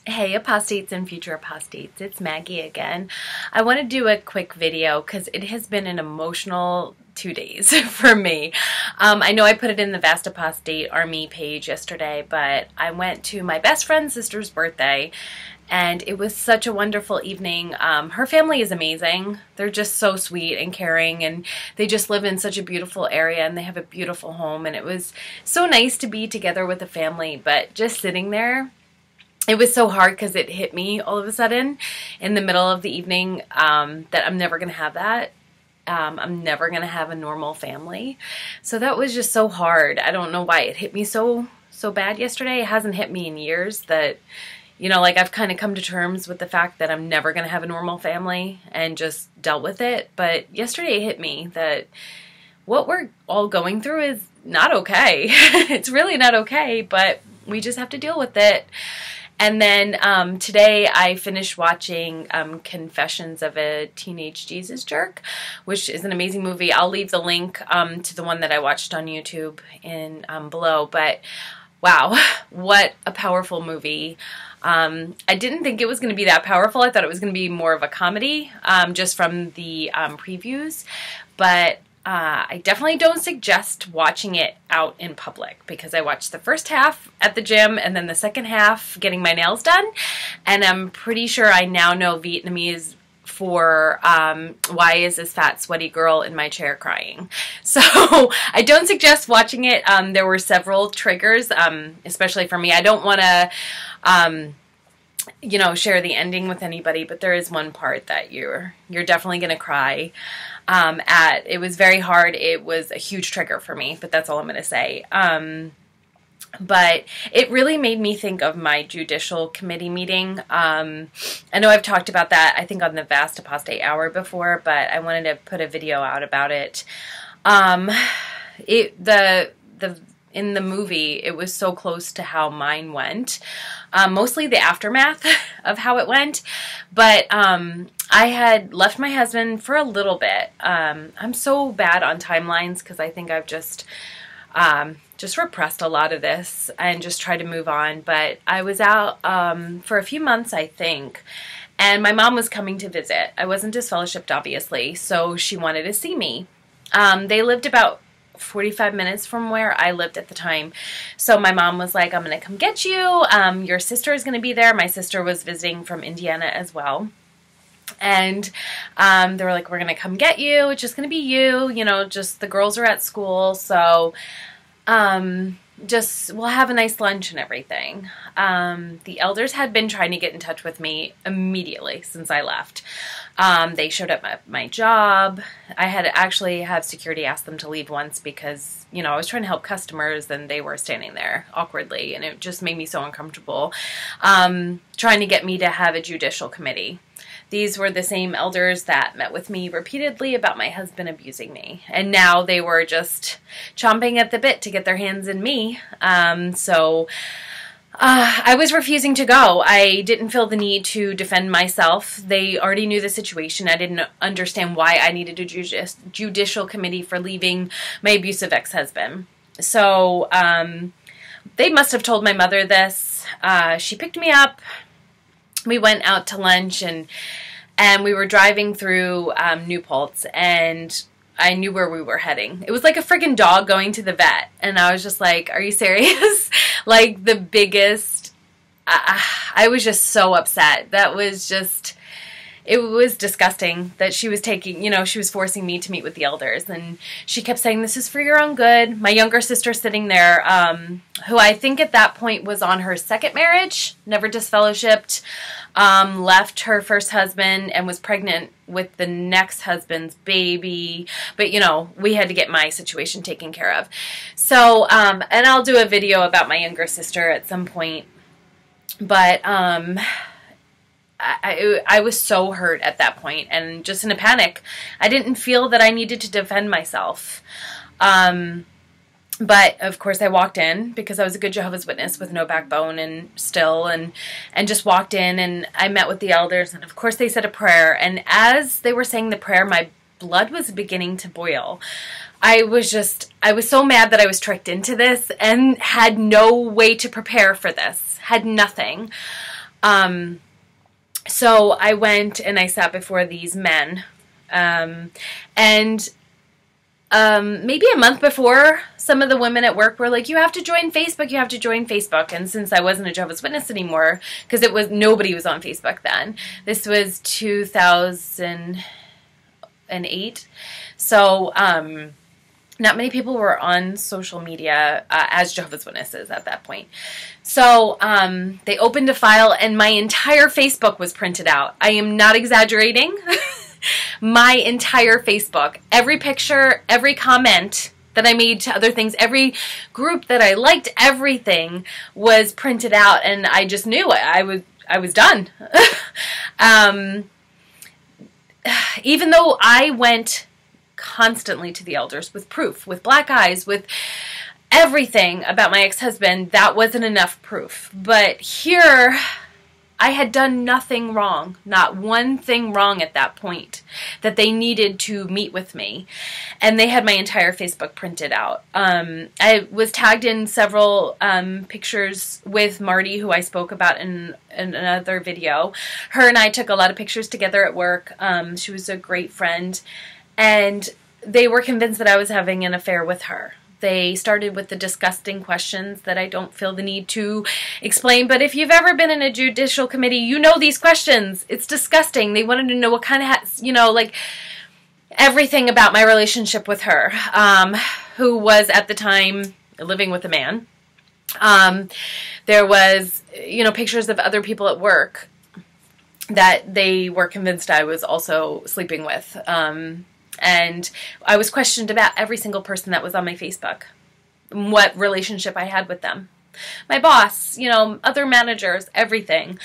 Hey apostates and future apostates, it's Maggie again. I want to do a quick video because it has been an emotional 2 days for me. I know I put it in the Vast Apostate Army page yesterday, but I went to my best friend's sister's birthday and it was such a wonderful evening. Her family is amazing. They're just so sweet and caring, and they just live in such a beautiful area and they have a beautiful home, and it was so nice to be together with the family. But just sitting there, it was so hard because it hit me all of a sudden in the middle of the evening that I'm never going to have that. I'm never going to have a normal family. So that was just so hard. I don't know why it hit me so bad yesterday. It hasn't hit me in years that, like I've kind of come to terms with the fact that I'm never going to have a normal family and just dealt with it. But yesterday it hit me that what we're all going through is not okay. It's really not okay, but we just have to deal with it. And then today I finished watching Confessions of a Teenage Jesus Jerk, which is an amazing movie. I'll leave the link to the one that I watched on YouTube in below. But wow, what a powerful movie. I didn't think it was going to be that powerful. I thought it was going to be more of a comedy just from the previews. But I definitely don't suggest watching it out in public, because I watched the first half at the gym and then the second half getting my nails done, and I'm pretty sure I now know Vietnamese for why is this fat sweaty girl in my chair crying. So I don't suggest watching it. There were several triggers, especially for me. I don't want to share the ending with anybody, but there is one part that you're definitely going to cry at. It was very hard. It was a huge trigger for me, but that's all I'm going to say. But it really made me think of my judicial committee meeting. I know I've talked about that, I think, on the Vast Apostate Hour before, but I wanted to put a video out about it. In the movie, it was so close to how mine went. Mostly the aftermath of how it went. But I had left my husband for a little bit. I'm so bad on timelines because I think I've just repressed a lot of this and just tried to move on. But I was out for a few months, I think, and my mom was coming to visit. I wasn't disfellowshipped, obviously, so she wanted to see me. They lived about 45 minutes from where I lived at the time. So my mom was like, I'm going to come get you. Your sister is going to be there. My sister was visiting from Indiana as well. And they were like, we're going to come get you. It's just going to be you. Just the girls are at school. So we'll have a nice lunch and everything. The elders had been trying to get in touch with me immediately since I left. They showed up at my job. I had to actually have security ask them to leave once because, I was trying to help customers and they were standing there awkwardly, and it just made me so uncomfortable, trying to get me to have a judicial committee. These were the same elders that met with me repeatedly about my husband abusing me. And now they were just chomping at the bit to get their hands in me. I was refusing to go. I didn't feel the need to defend myself. They already knew the situation. I didn't understand why I needed a judicial committee for leaving my abusive ex-husband. So they must have told my mother this. She picked me up. We went out to lunch, and we were driving through New Paltz, and I knew where we were heading. It was like a friggin' dog going to the vet, and I was just like, are you serious? Like the biggest, I was just so upset. That was just, it was disgusting that she was taking, she was forcing me to meet with the elders, and she kept saying, this is for your own good. My younger sister sitting there, who I think at that point was on her second marriage, never disfellowshipped, left her first husband and was pregnant with the next husband's baby. But, we had to get my situation taken care of. So, and I'll do a video about my younger sister at some point. But, I was so hurt at that point and just in a panic. I didn't feel that I needed to defend myself. But of course I walked in because I was a good Jehovah's Witness with no backbone and just walked in, and I met with the elders, and of course they said a prayer, and as they were saying the prayer, my blood was beginning to boil. I was so mad that I was tricked into this and had no way to prepare for this, had nothing. So I went and I sat before these men, and maybe a month before, some of the women at work were like, you have to join Facebook, you have to join Facebook. And since I wasn't a Jehovah's Witness anymore, because nobody was on Facebook then. This was 2008. So, not many people were on social media as Jehovah's Witnesses at that point. So they opened a file and my entire Facebook was printed out. I am not exaggerating. My entire Facebook, every picture, every comment that I made to other things, every group that I liked, everything was printed out, and I just knew I was done. Even though I went constantly to the elders with proof, with black eyes, with everything about my ex-husband, that wasn't enough proof. But here, I had done nothing wrong, not one thing wrong at that point, that they needed to meet with me. And they had my entire Facebook printed out. I was tagged in several pictures with Marty, who I spoke about in another video. Her and I took a lot of pictures together at work. She was a great friend. And they were convinced that I was having an affair with her. They started with the disgusting questions that I don't feel the need to explain. But if you've ever been in a judicial committee, you know these questions. It's disgusting. They wanted to know what kind of, like everything about my relationship with her, who was at the time living with a man. There was, pictures of other people at work that they were convinced I was also sleeping with. And I was questioned about every single person that was on my Facebook, what relationship I had with them. My boss, other managers, everything.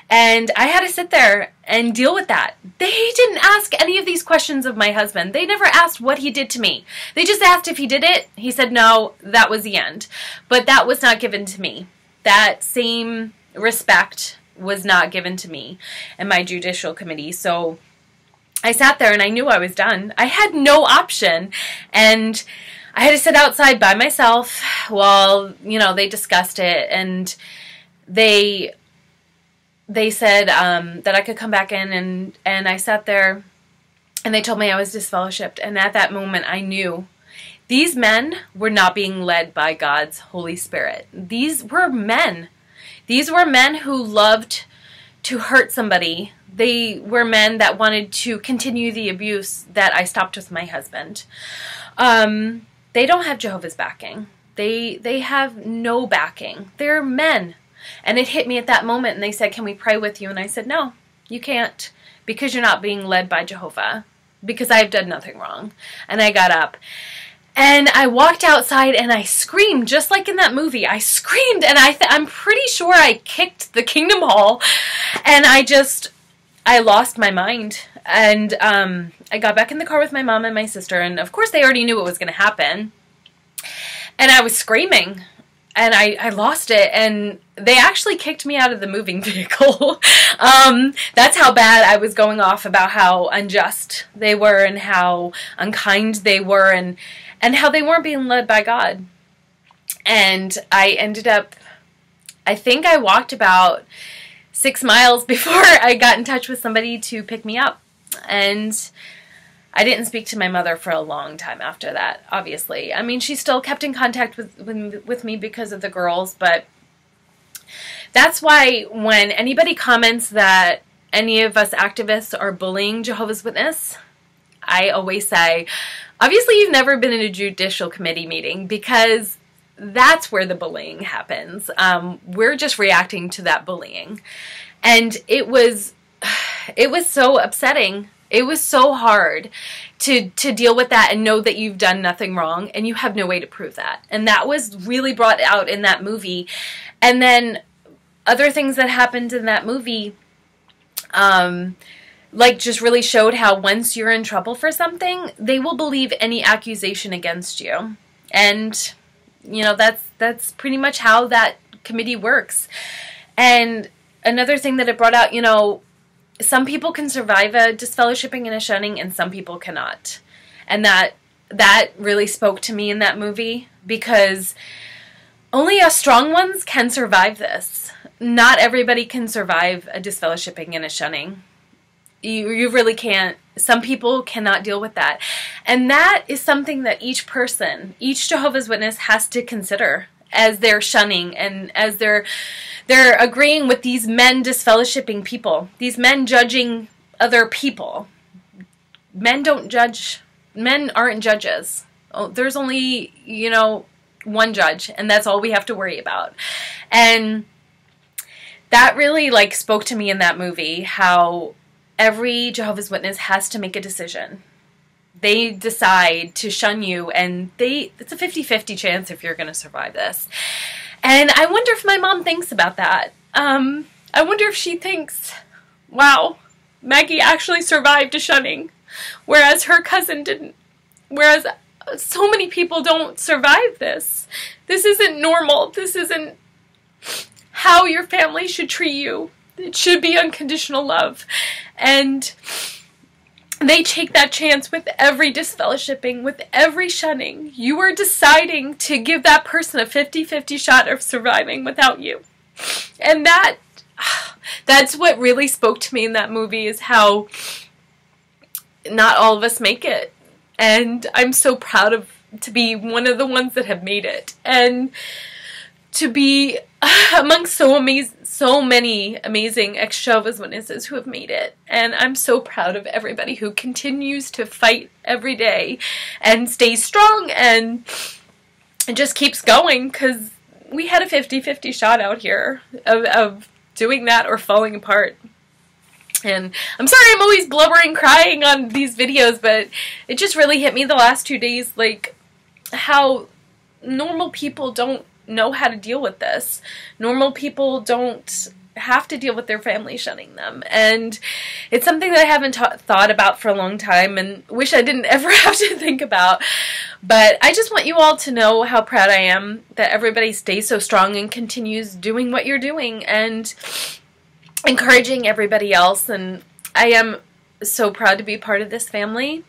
And I had to sit there and deal with that. They didn't ask any of these questions of my husband. They never asked what he did to me. They just asked if he did it. He said no, that was the end. But that was not given to me. That same respect was not given to me in my judicial committee. So I sat there and I knew I was done. I had no option, and I had to sit outside by myself while, they discussed it, and they said that I could come back in, and I sat there, and they told me I was disfellowshipped, and at that moment I knew these men were not being led by God's Holy Spirit. These were men. These were men who loved to hurt somebody. They were men that wanted to continue the abuse that I stopped with my husband. They don't have Jehovah's backing. They have no backing. They're men. And it hit me at that moment, and they said, can we pray with you? And I said, no, you can't, because you're not being led by Jehovah, because I've done nothing wrong. And I got up. And I walked outside and I screamed, just like in that movie. I screamed, and I'm pretty sure I kicked the Kingdom Hall, and I lost my mind. And I got back in the car with my mom and my sister, and of course they already knew what was going to happen. And I was screaming, and I lost it, and they actually kicked me out of the moving vehicle. That's how bad I was going off about how unjust they were and how unkind they were, and how they weren't being led by God. And I ended up, I think I walked about 6 miles before I got in touch with somebody to pick me up. And I didn't speak to my mother for a long time after that, obviously. I mean, she still kept in contact with me because of the girls, but that's why when anybody comments that any of us activists are bullying Jehovah's Witness, I always say, obviously you've never been in a judicial committee meeting, because that's where the bullying happens. We're just reacting to that bullying. And it was so upsetting. It was so hard to deal with that and know that you've done nothing wrong and you have no way to prove that. And that was really brought out in that movie. And then other things that happened in that movie, just really showed how once you're in trouble for something, they will believe any accusation against you. And that's pretty much how that committee works. And another thing that it brought out, some people can survive a disfellowshipping and a shunning, and some people cannot. And that really spoke to me in that movie, because only us strong ones can survive this. not everybody can survive a disfellowshipping and a shunning. You really can't. Some people cannot deal with that. And that is something that each person, each Jehovah's Witness has to consider as they're shunning and as they're agreeing with these men disfellowshipping people, these men judging other people. Men don't judge. Men aren't judges. Oh, there's only, you know, one judge, and that's all we have to worry about. And that really, like, spoke to me in that movie, how every Jehovah's Witness has to make a decision. They decide to shun you, and it's a 50-50 chance if you're going to survive this. And I wonder if my mom thinks about that. I wonder if she thinks, wow, Maggie actually survived a shunning, whereas her cousin didn't. Whereas so many people don't survive this. This isn't normal. This isn't how your family should treat you. It should be unconditional love. And they take that chance with every disfellowshipping, with every shunning. You are deciding to give that person a 50-50 shot of surviving without you. And that's what really spoke to me in that movie, is how not all of us make it. And I'm so proud to be one of the ones that have made it. And to be amongst so many amazing ex-Jehovah's Witnesses who have made it. And I'm so proud of everybody who continues to fight every day and stays strong and just keeps going, because we had a 50-50 shot out here of doing that or falling apart. And I'm sorry I'm always blubbering, crying on these videos, but it just really hit me the last 2 days, like, how normal people don't know how to deal with this. Normal people don't have to deal with their family shunning them. And it's something that I haven't thought about for a long time and wish I didn't ever have to think about. But I just want you all to know how proud I am that everybody stays so strong and continues doing what you're doing and encouraging everybody else. And I am so proud to be part of this family,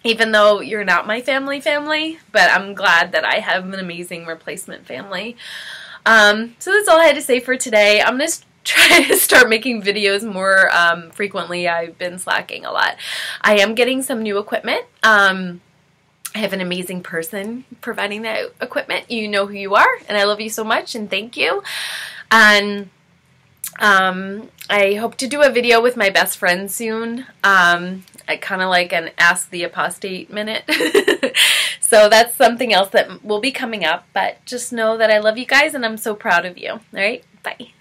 even though you're not my family, but I'm glad that I have an amazing replacement family. So that's all I had to say for today. I'm going to try to start making videos more frequently. I've been slacking a lot. I am getting some new equipment. I have an amazing person providing that equipment. You know who you are, and I love you so much, and thank you. And I hope to do a video with my best friend soon. I kind of like an Ask the Apostate minute. So that's something else that will be coming up. But just know that I love you guys and I'm so proud of you. All right? Bye.